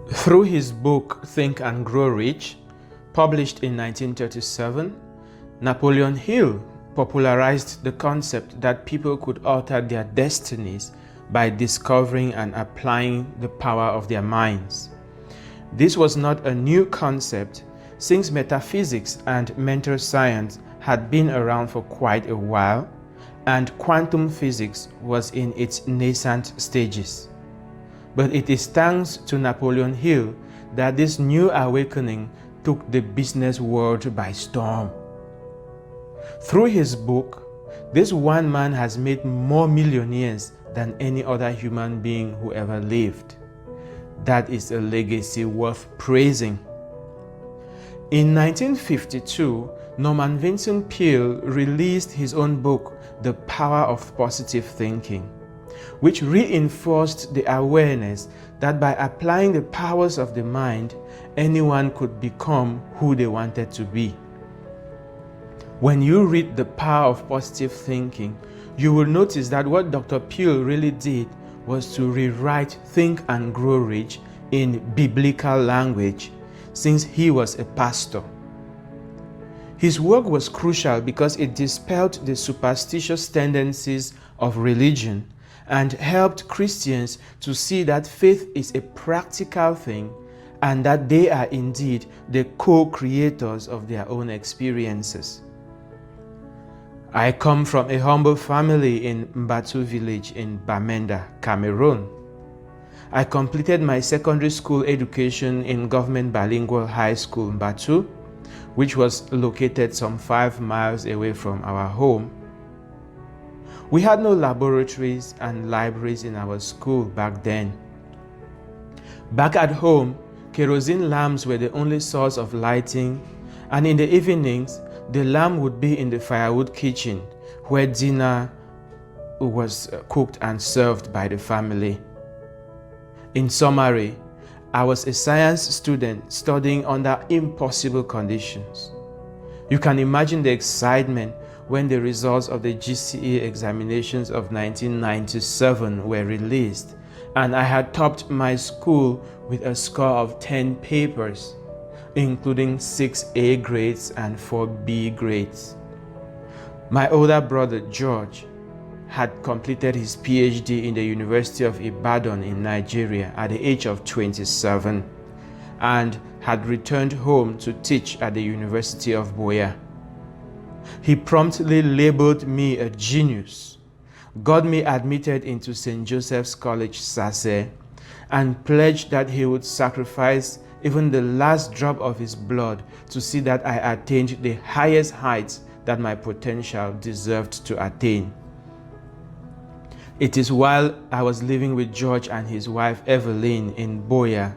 Through his book Think and Grow Rich, published in 1937, Napoleon Hill popularized the concept that people could alter their destinies by discovering and applying the power of their minds. This was not a new concept, since metaphysics and mental science had been around for quite a while, and quantum physics was in its nascent stages. But it is thanks to Napoleon Hill that this new awakening took the business world by storm. Through his book, this one man has made more millionaires than any other human being who ever lived. That is a legacy worth praising. In 1952, Norman Vincent Peale released his own book, The Power of Positive Thinking, which reinforced the awareness that by applying the powers of the mind, anyone could become who they wanted to be. When you read The Power of Positive Thinking, you will notice that what Dr. Peale really did was to rewrite Think and Grow Rich in biblical language, since he was a pastor. His work was crucial because it dispelled the superstitious tendencies of religion and helped Christians to see that faith is a practical thing and that they are indeed the co-creators of their own experiences. I come from a humble family in Mbatu village in Bamenda, Cameroon. I completed my secondary school education in Government Bilingual High School, Mbatu, which was located some 5 miles away from our home. We had no laboratories and libraries in our school back then. Back at home, kerosene lamps were the only source of lighting, and in the evenings, the lamp would be in the firewood kitchen where dinner was cooked and served by the family. In summary, I was a science student studying under impossible conditions. You can imagine the excitement when the results of the GCE examinations of 1997 were released, and I had topped my school with a score of 10 papers, including 6 A grades and 4 B grades. My older brother George had completed his PhD in the University of Ibadan in Nigeria at the age of 27 and had returned home to teach at the University of Boya. He promptly labeled me a genius, got me admitted into St. Joseph's College, Sase, and pledged that he would sacrifice even the last drop of his blood to see that I attained the highest heights that my potential deserved to attain. It is while I was living with George and his wife Evelyn in Boya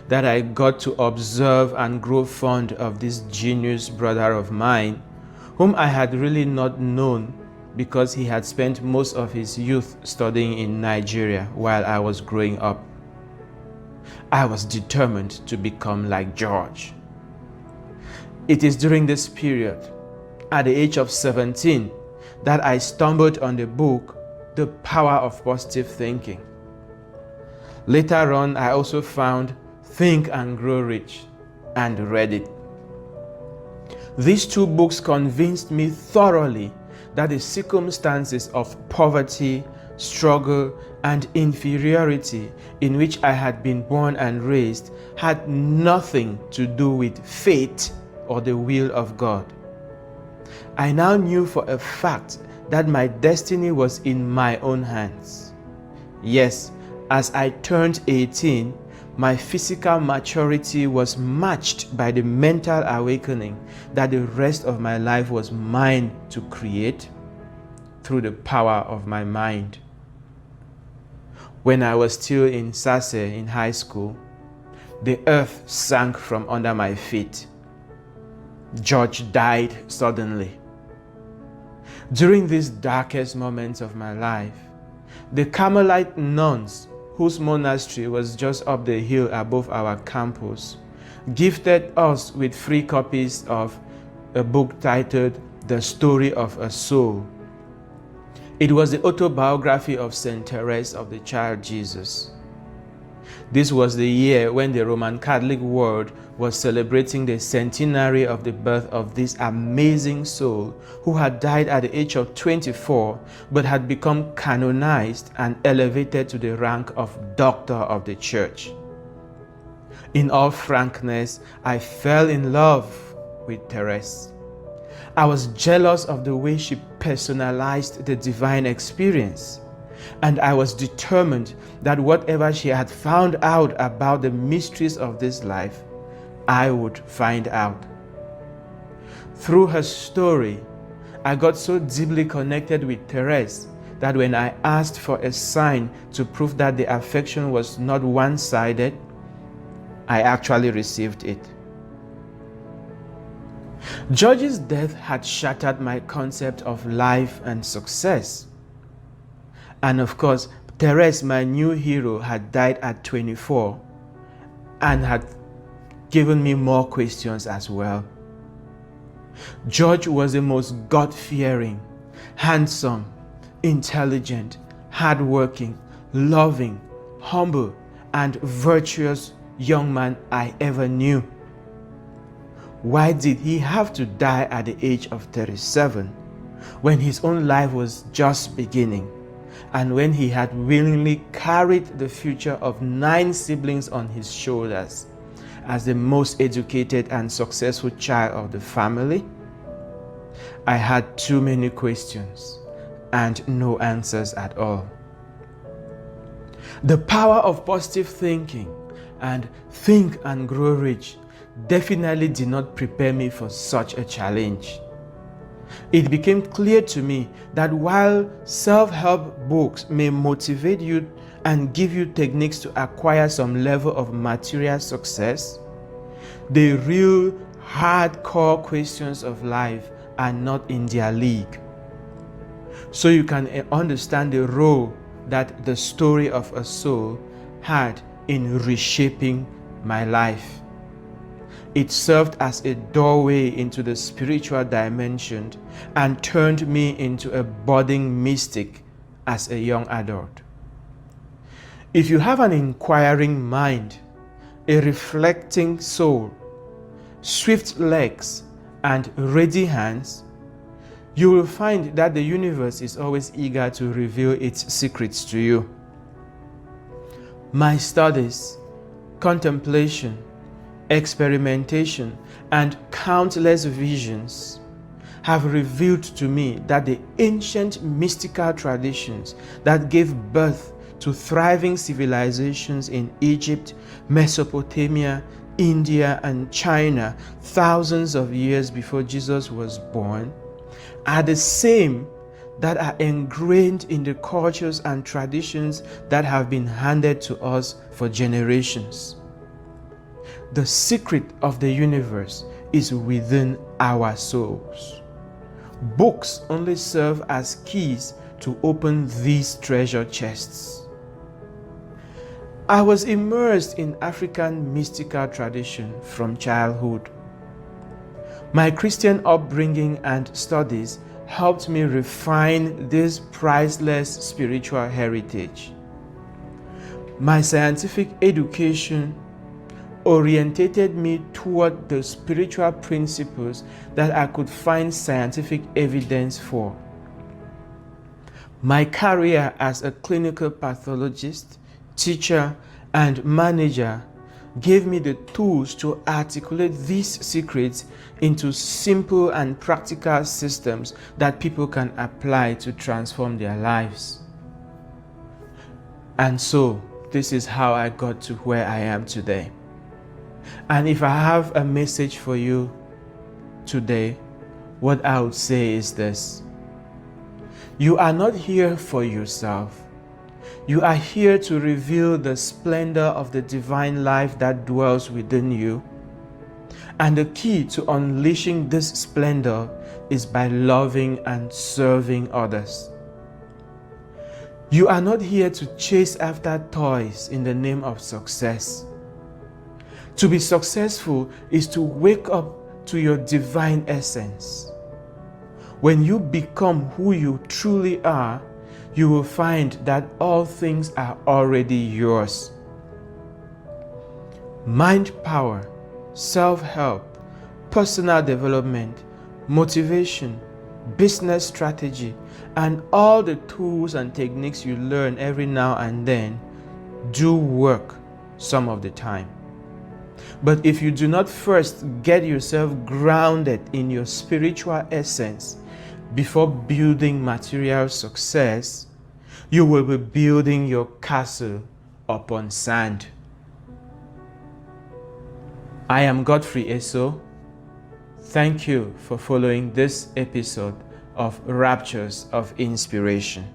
that I got to observe and grow fond of this genius brother of mine, whom I had really not known because he had spent most of his youth studying in Nigeria while I was growing up. I was determined to become like George. It is during this period, at the age of 17, that I stumbled on the book, The Power of Positive Thinking. Later on, I also found Think and Grow Rich and read it. These 2 books convinced me thoroughly that the circumstances of poverty, struggle, and inferiority in which I had been born and raised had nothing to do with fate or the will of God. I now knew for a fact that my destiny was in my own hands. Yes, as I turned 18, my physical maturity was matched by the mental awakening that the rest of my life was mine to create through the power of my mind. When I was still in Sase in high school, the earth sank from under my feet. George died suddenly. During these darkest moments of my life, the Carmelite nuns, whose monastery was just up the hill above our campus, gifted us with free copies of a book titled The Story of a Soul. It was the autobiography of Saint Therese of the Child Jesus. This was the year when the Roman Catholic world was celebrating the centenary of the birth of this amazing soul who had died at the age of 24 but had become canonized and elevated to the rank of Doctor of the Church. In all frankness, I fell in love with Therese. I was jealous of the way she personalized the divine experience, and I was determined that whatever she had found out about the mysteries of this life, I would find out. Through her story, I got so deeply connected with Therese that when I asked for a sign to prove that the affection was not one-sided, I actually received it. George's death had shattered my concept of life and success. And of course, Therese, my new hero, had died at 24 and had given me more questions as well. George was the most God-fearing, handsome, intelligent, hardworking, loving, humble, and virtuous young man I ever knew. Why did he have to die at the age of 37 when his own life was just beginning and when he had willingly carried the future of 9 siblings on his shoulders as the most educated and successful child of the family? I had too many questions and no answers at all. The power of positive thinking and think and grow rich definitely did not prepare me for such a challenge. It became clear to me that while self-help books may motivate you and give you techniques to acquire some level of material success, the real hardcore questions of life are not in their league. So you can understand the role that the story of a soul had in reshaping my life. It served as a doorway into the spiritual dimension and turned me into a budding mystic as a young adult. If you have an inquiring mind, a reflecting soul, swift legs, and ready hands, you will find that the universe is always eager to reveal its secrets to you. My studies, contemplation, experimentation, and countless visions have revealed to me that the ancient mystical traditions that gave birth to thriving civilizations in Egypt, Mesopotamia, India, and China thousands of years before Jesus was born are the same that are ingrained in the cultures and traditions that have been handed to us for generations. The secret of the universe is within our souls. Books only serve as keys to open these treasure chests. I was immersed in African mystical tradition from childhood. My Christian upbringing and studies helped me refine this priceless spiritual heritage. My scientific education orientated me toward the spiritual principles that I could find scientific evidence for. My career as a clinical pathologist, teacher, and manager gave me the tools to articulate these secrets into simple and practical systems that people can apply to transform their lives. And so, this is how I got to where I am today. And if I have a message for you today, what I would say is this: you are not here for yourself. You are here to reveal the splendor of the divine life that dwells within you. And the key to unleashing this splendor is by loving and serving others. You are not here to chase after toys in the name of success. To be successful is to wake up to your divine essence. When you become who you truly are, you will find that all things are already yours. mind power, self-help, personal development, motivation, business strategy, and all the tools and techniques you learn every now and then do work some of the time. But if you do not first get yourself grounded in your spiritual essence before building material success, you will be building your castle upon sand. I am GodfreyEsoh. Thank you for following this episode of Raptures of Inspiration.